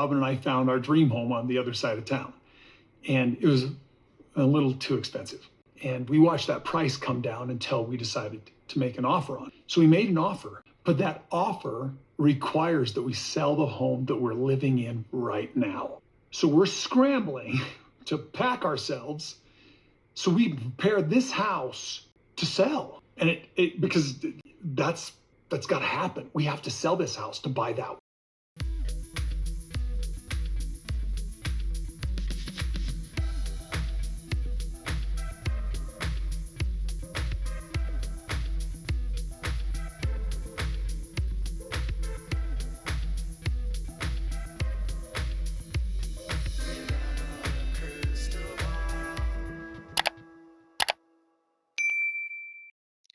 Robyn and I found our dream home on the other side of town. And it was a little too expensive. And we watched that price come down until we decided to make an offer on it. So we made an offer, but that offer requires that we sell the home that we're living in right now. So we're scrambling to pack ourselves so we prepare this house to sell. And because that's got to happen. We have to sell this house to buy that.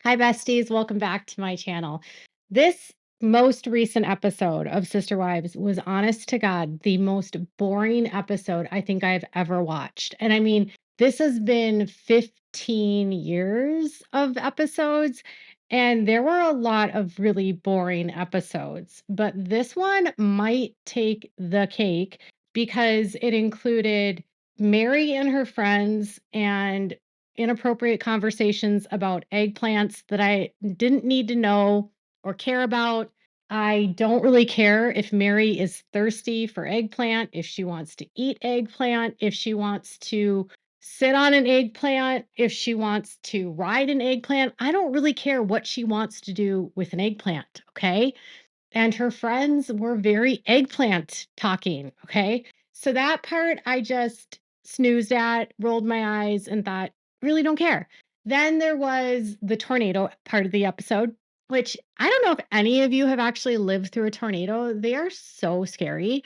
Hi, besties. Welcome back to my channel. This most recent episode of Sister Wives was, honest to God, the most boring episode I think I've ever watched. And I mean, this has been 15 years of episodes, and there were a lot of really boring episodes. But this one might take the cake because it included Mary and her friends and inappropriate conversations about eggplants that I didn't need to know or care about. I don't really care if Mary is thirsty for eggplant, if she wants to eat eggplant, if she wants to sit on an eggplant, if she wants to ride an eggplant. I don't really care what she wants to do with an eggplant, okay? And her friends were very eggplant talking, okay? So that part I just snoozed at, rolled my eyes, and thought, really don't care. Then there was the tornado part of the episode, which I don't know if any of you have actually lived through a tornado. They are so scary.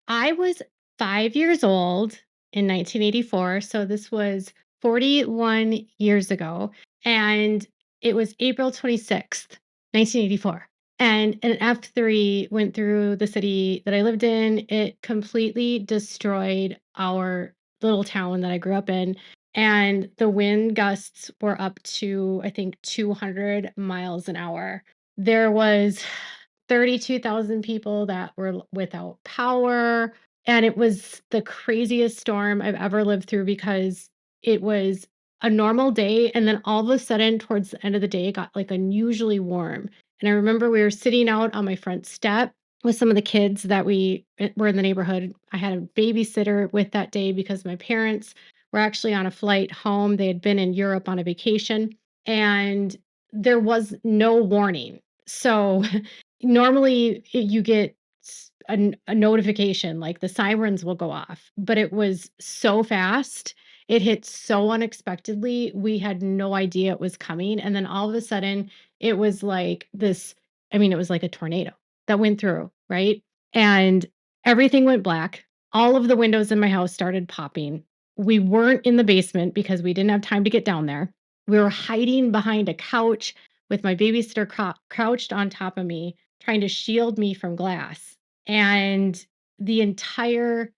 I was 5 years old in 1984, so this was 41 years ago, and it was April 26th, 1984. And an F3 went through the city that I lived in. It completely destroyed our little town that I grew up in. And the wind gusts were up to, I think, 200 miles an hour. There was 32,000 people that were without power. And it was the craziest storm I've ever lived through because it was a normal day. And then all of a sudden, towards the end of the day, it got like unusually warm. And I remember we were sitting out on my front step with some of the kids that were in the neighborhood. I had a babysitter with that day because my parents were actually on a flight home. They had been in Europe on a vacation, and there was no warning. So normally you get a notification, like the sirens will go off, but it was so fast. It hit so unexpectedly. We had no idea it was coming. And then all of a sudden, it was like this. I mean, it was like a tornado that went through, right? And everything went black. All of the windows in my house started popping. We weren't in the basement because we didn't have time to get down there. We were hiding behind a couch with my babysitter crouched on top of me, trying to shield me from glass. And the entire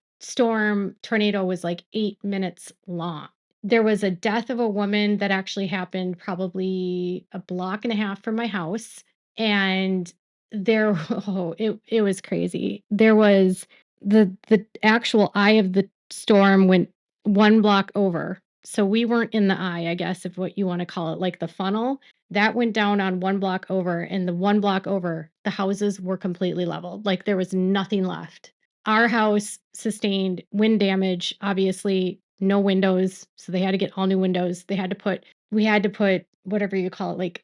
tornado was like 8 minutes long. There was a death of a woman that actually happened probably a block and a half from my house. And it was crazy. There was the actual eye of the storm went 1 block over. So we weren't in the eye, I guess, of what you want to call it, like the funnel. That went down on 1 block over, and the 1 block over, the houses were completely leveled. Like there was nothing left. Our house sustained wind damage, obviously, no windows. So they had to get all new windows. We had to put whatever you call it, like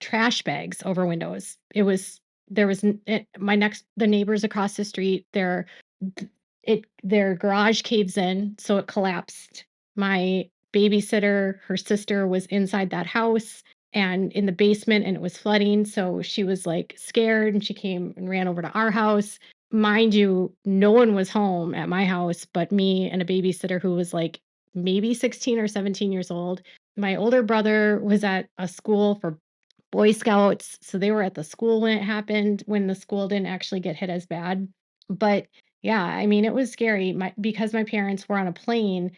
trash bags over windows. The neighbors across the street, their garage caves in, so it collapsed. My babysitter, her sister was inside that house and in the basement, and it was flooding. So she was like scared, and she came and ran over to our house. Mind you, no one was home at my house but me and a babysitter who was like maybe 16 or 17 years old. My older brother was at a school for Boy Scouts, so they were at the school when it happened, when the school didn't actually get hit as bad. But yeah, I mean, it was scary. Because my parents were on a plane,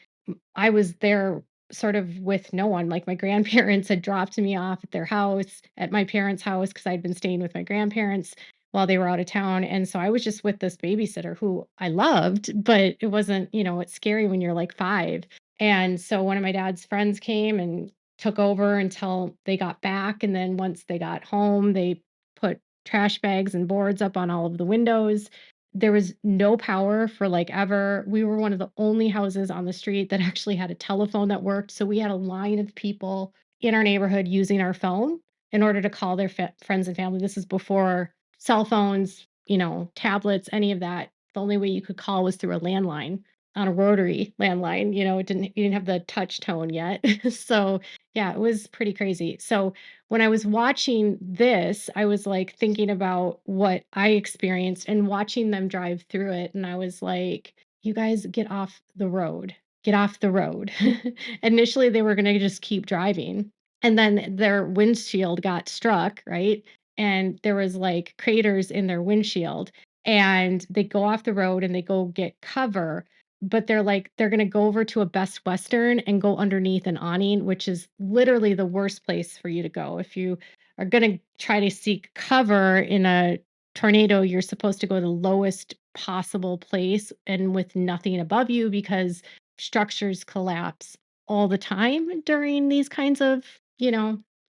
I was there sort of with no one. Like my grandparents had dropped me off at their house, at my parents' house, because I'd been staying with my grandparents. while they were out of town. And so I was just with this babysitter who I loved, but it wasn't, it's scary when you're like 5. And so one of my dad's friends came and took over until they got back. And then once they got home, they put trash bags and boards up on all of the windows. There was no power for like ever. We were one of the only houses on the street that actually had a telephone that worked. So we had a line of people in our neighborhood using our phone in order to call their friends and family. This is before cell phones, tablets, any of that. The only way you could call was through a landline on a rotary landline. You didn't have the touch tone yet. So yeah, it was pretty crazy. So when I was watching this, I was like thinking about what I experienced and watching them drive through it. And I was like, you guys get off the road. Get off the road. Initially, they were going to just keep driving. And then their windshield got struck, right? And there was like craters in their windshield. And they go off the road and they go get cover, but they're gonna go over to a Best Western and go underneath an awning, which is literally the worst place for you to go. If you are gonna try to seek cover in a tornado, you're supposed to go to the lowest possible place and with nothing above you because structures collapse all the time during these kinds of,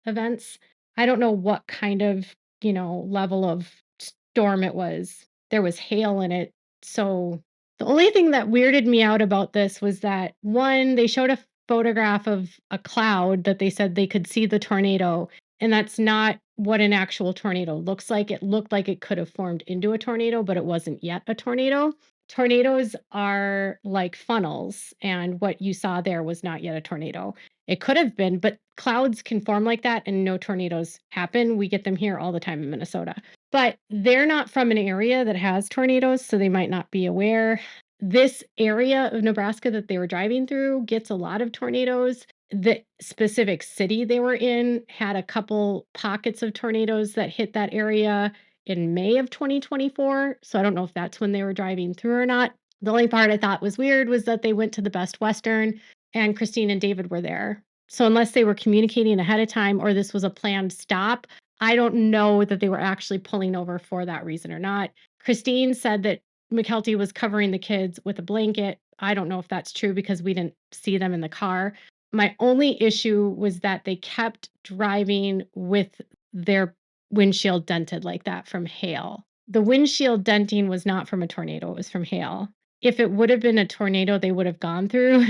events. I don't know what kind of, level of storm it was. There was hail in it, so the only thing that weirded me out about this was that, one, they showed a photograph of a cloud that they said they could see the tornado, and that's not what an actual tornado looks like. It looked like it could have formed into a tornado, but it wasn't yet a tornado. Tornadoes are like funnels, and what you saw there was not yet a tornado. It could have been, but clouds can form like that and no tornadoes happen. We get them here all the time in Minnesota. But they're not from an area that has tornadoes, so they might not be aware. This area of Nebraska that they were driving through gets a lot of tornadoes. The specific city they were in had a couple pockets of tornadoes that hit that area in May of 2024. So I don't know if that's when they were driving through or not. The only part I thought was weird was that they went to the Best Western and Christine and David were there. So unless they were communicating ahead of time or this was a planned stop, I don't know that they were actually pulling over for that reason or not. Christine said that McKelty was covering the kids with a blanket. I don't know if that's true because we didn't see them in the car. My only issue was that they kept driving with their windshield dented like that from hail. The windshield denting was not from a tornado, it was from hail. If it would have been a tornado they would have gone through,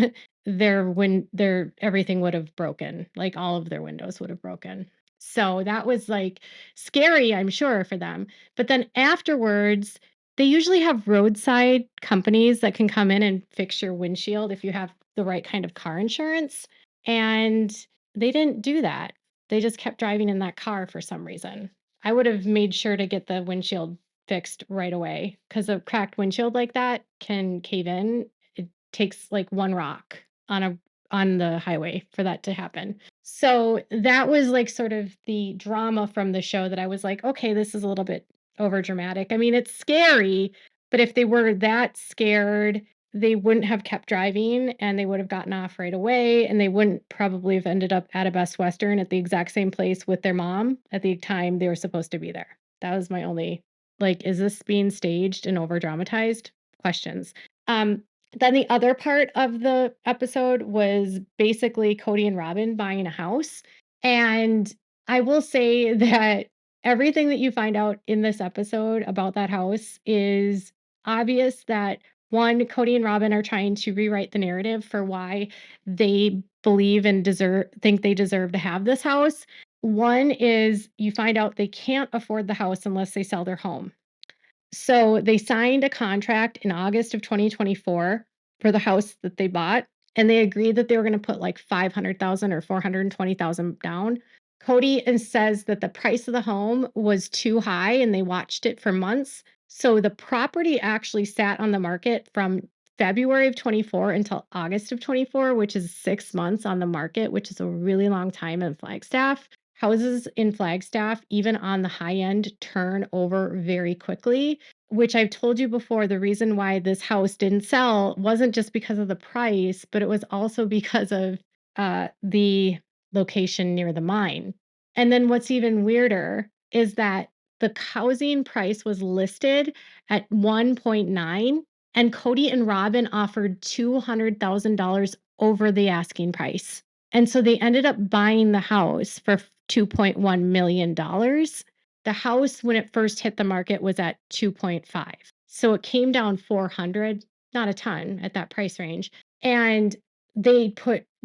their everything would have broken. Like all of their windows would have broken. So that was like scary, I'm sure, for them. But then afterwards, they usually have roadside companies that can come in and fix your windshield if you have the right kind of car insurance. And they didn't do that. They just kept driving in that car for some reason. I would have made sure to get the windshield fixed right away because a cracked windshield like that can cave in. It takes like one rock on the highway for that to happen. So that was like sort of the drama from the show that I was like, okay, this is a little bit over dramatic. I mean, it's scary, but if they were that scared, they wouldn't have kept driving and they would have gotten off right away and they wouldn't probably have ended up at a Best Western at the exact same place with their mom at the time they were supposed to be there. That was my only like, is this being staged and over dramatized? Questions. Then the other part of the episode was basically Kody and Robyn buying a house. And I will say that everything that you find out in this episode about that house is obvious that one, Kody and Robyn are trying to rewrite the narrative for why they believe and think they deserve to have this house. One is you find out they can't afford the house unless they sell their home. So they signed a contract in August of 2024 for the house that they bought, and they agreed that they were going to put like 500,000 or 420,000 down. Kody says that the price of the home was too high and they watched it for months. So the property actually sat on the market from February of 24 until August of 24, which is 6 months on the market, which is a really long time in Flagstaff. Houses in Flagstaff, even on the high end, turn over very quickly, which I've told you before. The reason why this house didn't sell wasn't just because of the price, but it was also because of the location near the mine. And then what's even weirder is that The housing price was listed at 1.9, and Kody and Robyn offered $200,000 over the asking price. And so they ended up buying the house for $2.1 million. The house, when it first hit the market, was at 2.5. So it came down 400, not a ton at that price range. And they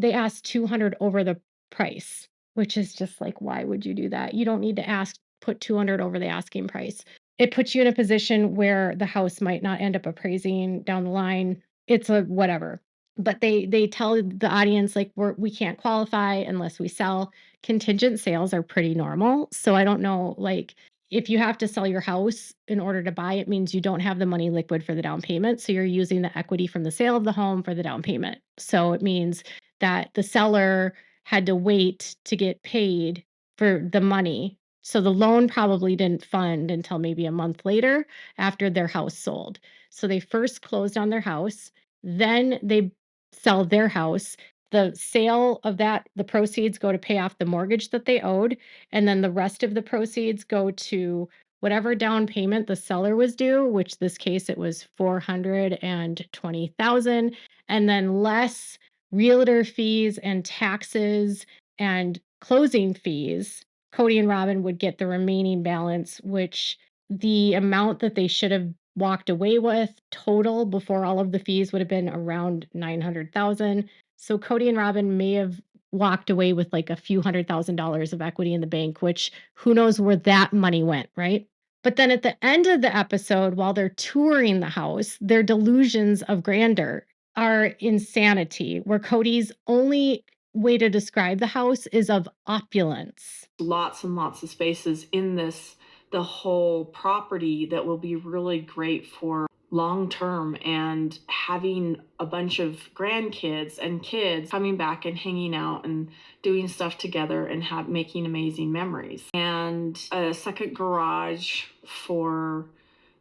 asked 200 over the price, which is just like, why would you do that? You don't need to put 200 over the asking price. It puts you in a position where the house might not end up appraising down the line. It's a whatever. But they tell the audience, like, we can't qualify unless we sell. Contingent sales are pretty normal. So I don't know, like, if you have to sell your house in order to buy, it means you don't have the money liquid for the down payment. So you're using the equity from the sale of the home for the down payment. So it means that the seller had to wait to get paid for the money. So the loan probably didn't fund until maybe a month later after their house sold. So they first closed on their house, then they sell their house. The sale of that, the proceeds go to pay off the mortgage that they owed, and then the rest of the proceeds go to whatever down payment the seller was due, which this case it was 420,000, and then less realtor fees and taxes and closing fees. Kody and Robyn would get the remaining balance, which the amount that they should have walked away with total before all of the fees would have been around 900,000. So Kody and Robyn may have walked away with like a few $100,000 of equity in the bank, which who knows where that money went, right? But then at the end of the episode, while they're touring the house, their delusions of grandeur are insanity, where Kody's only way to describe the house is of opulence. Lots and lots of spaces in the whole property that will be really great for long term, and having a bunch of grandkids and kids coming back and hanging out and doing stuff together and making amazing memories. And a second garage for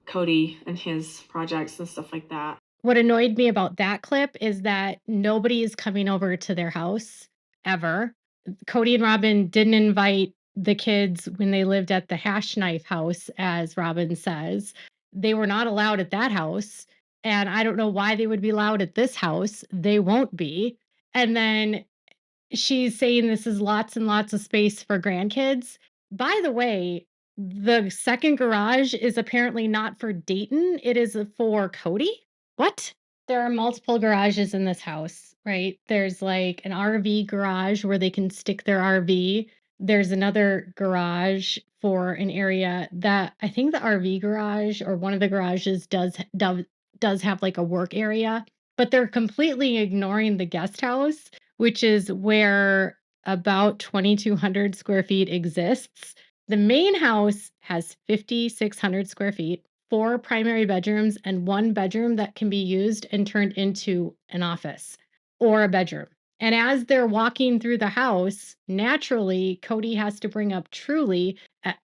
Kody and his projects and stuff like that. What annoyed me about that clip is that nobody is coming over to their house ever. Kody and Robyn didn't invite the kids when they lived at the hash knife house, as Robyn says. They were not allowed at that house. And I don't know why they would be allowed at this house. They won't be. And then she's saying this is lots and lots of space for grandkids. By the way, the second garage is apparently not for Dayton. It is for Kody. What? There are multiple garages in this house, right? There's like an RV garage where they can stick their RV. There's another garage for an area that I think the RV garage or one of the garages does have like a work area, but they're completely ignoring the guest house, which is where about 2,200 square feet exists. The main house has 5,600 square feet, 4 primary bedrooms, and 1 bedroom that can be used and turned into an office or a bedroom. And as they're walking through the house, naturally, Kody has to bring up Truly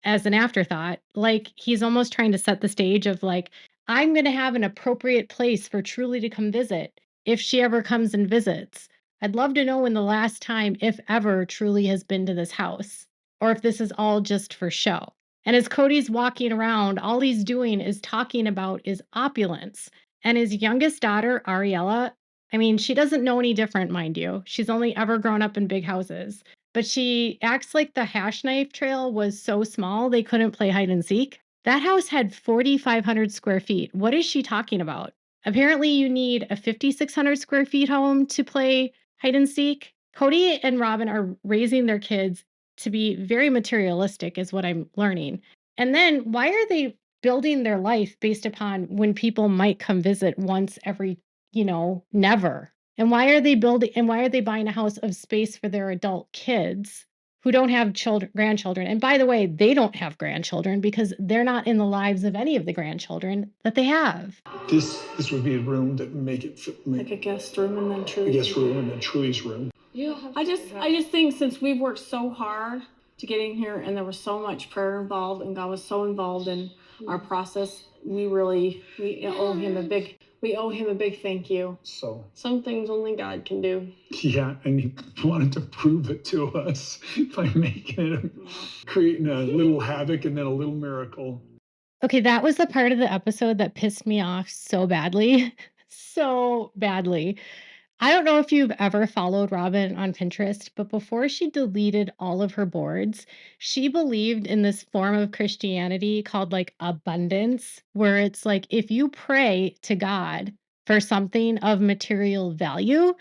as an afterthought. Like he's almost trying to set the stage of like, I'm going to have an appropriate place for Truly to come visit if she ever comes and visits. I'd love to know when the last time, if ever, Truly has been to this house, or if this is all just for show. And as Kody's walking around, all he's doing is talking about is opulence. And his youngest daughter, Ariella, I mean, she doesn't know any different, mind you. She's only ever grown up in big houses. But she acts like the hash knife trail was so small they couldn't play hide and seek. That house had 4,500 square feet. What is she talking about? Apparently, you need a 5,600 square feet home to play hide and seek. Kody and Robyn are raising their kids to be very materialistic, is what I'm learning. And then why are they building their life based upon when people might come visit once every, never? And why are they buying a house of space for their adult kids who don't have grandchildren? And by the way, they don't have grandchildren because they're not in the lives of any of the grandchildren that they have. This would be a room that Like a guest room and then a Truly's guest room and then Truly's room. I just think since we've worked so hard to get in here and there was so much prayer involved and God was so involved in our process, we owe him a big We owe him a big thank you. So, Some things only God can do. yeah, and he wanted to prove it to us by making it, creating a little havoc and then a little miracle. Okay, that was the part of the episode that pissed me off so badly. So badly. I don't know if you've ever followed Robyn on Pinterest, but before she deleted all of her boards, she believed in this form of Christianity called like abundance, where it's like if you pray to God for something of material value,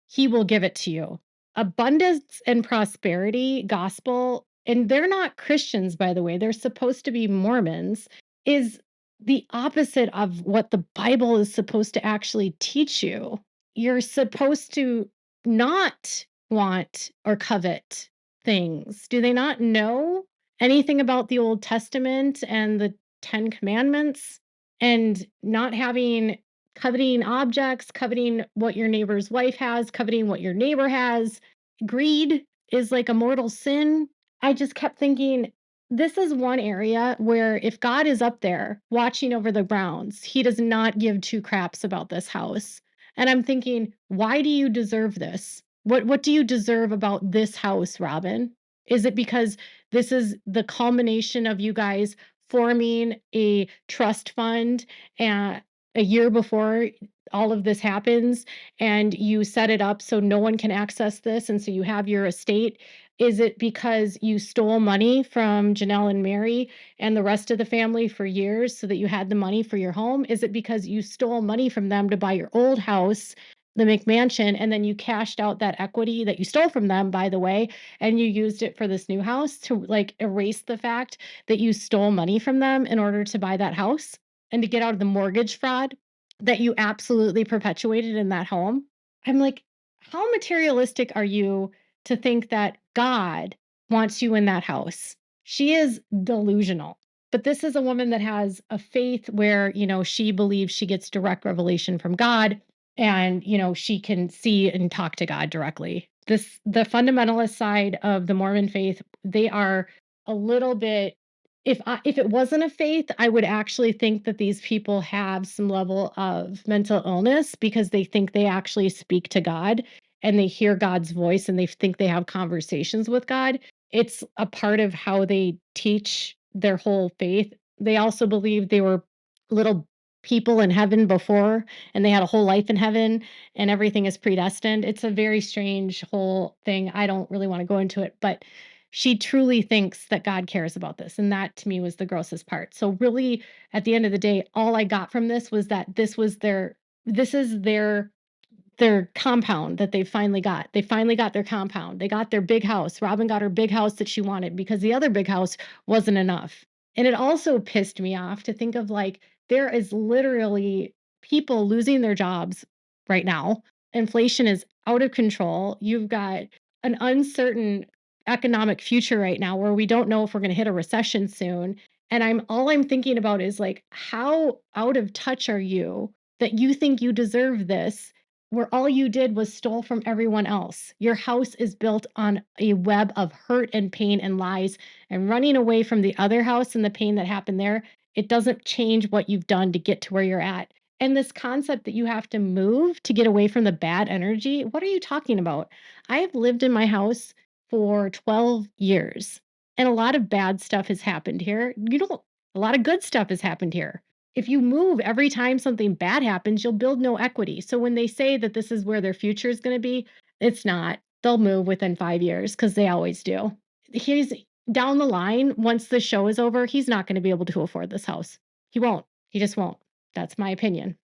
he will give it to you. Abundance and prosperity gospel, and they're not Christians, by the way, they're supposed to be Mormons, is the opposite of what the Bible is supposed to actually teach you. You're supposed to not want or covet things. Do they not know anything about the Old Testament and the 10 commandments and not having coveting objects, coveting what your neighbor's wife has, coveting what your neighbor has? Greed is like a mortal sin. I just kept thinking, this is one area where if God is up there watching over the grounds, he does not give two craps about this house. And I'm thinking, why do you deserve this? What do you deserve about this house, Robyn? Is it because this is the culmination of you guys forming a trust fund a year before all of this happens and you set it up so no one can access this and so you have your estate? Is it because you stole money from Janelle and Mary and the rest of the family for years so that you had the money for your home? Is it because you stole money from them to buy your old house, the McMansion, and then you cashed out that equity that you stole from them, by the way, and you used it for this new house to like erase the fact that you stole money from them in order to buy that house and to get out of the mortgage fraud that you absolutely perpetuated in that home? I'm like, how materialistic are you to think that God wants you in that house? She is delusional. But this is a woman that has a faith where, she believes she gets direct revelation from God and, she can see and talk to God directly. The fundamentalist side of the Mormon faith, they are a little bit, if it wasn't a faith, I would actually think that these people have some level of mental illness because they think they actually speak to God and they hear God's voice and they think they have conversations with God. It's a part of how they teach their whole faith. They also believe they were little people in heaven before and they had a whole life in heaven and everything is predestined. It's a very strange whole thing. I don't really want to go into it, but she truly thinks that God cares about this. And that to me was the grossest part. So really at the end of the day, all I got from this was that this is their compound that they finally got. They finally got their compound. They got their big house. Robyn got her big house that she wanted because the other big house wasn't enough. And it also pissed me off to think of like, there is literally people losing their jobs right now. Inflation is out of control. You've got an uncertain economic future right now where we don't know if we're going to hit a recession soon. And all I'm thinking about is like, how out of touch are you that you think you deserve this, where all you did was stole from everyone else? Your house is built on a web of hurt and pain and lies, and running away from the other house and the pain that happened there, it doesn't change what you've done to get to where you're at. And this concept that you have to move to get away from the bad energy, what are you talking about? I have lived in my house for 12 years, and a lot of bad stuff has happened here. A lot of good stuff has happened here. If you move every time something bad happens, you'll build no equity. So when they say that this is where their future is going to be, it's not. They'll move within 5 years because they always do. He's down the line, once the show is over, he's not going to be able to afford this house. He won't. He just won't. That's my opinion.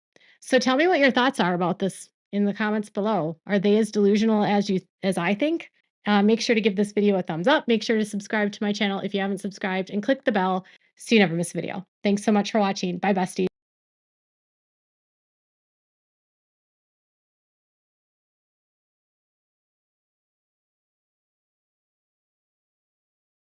So tell me what your thoughts are about this in the comments below. Are they as delusional as I think? Make sure to give this video a thumbs up. Make sure to subscribe to my channel if you haven't subscribed and click the bell so you never miss a video. Thanks so much for watching. Bye, besties.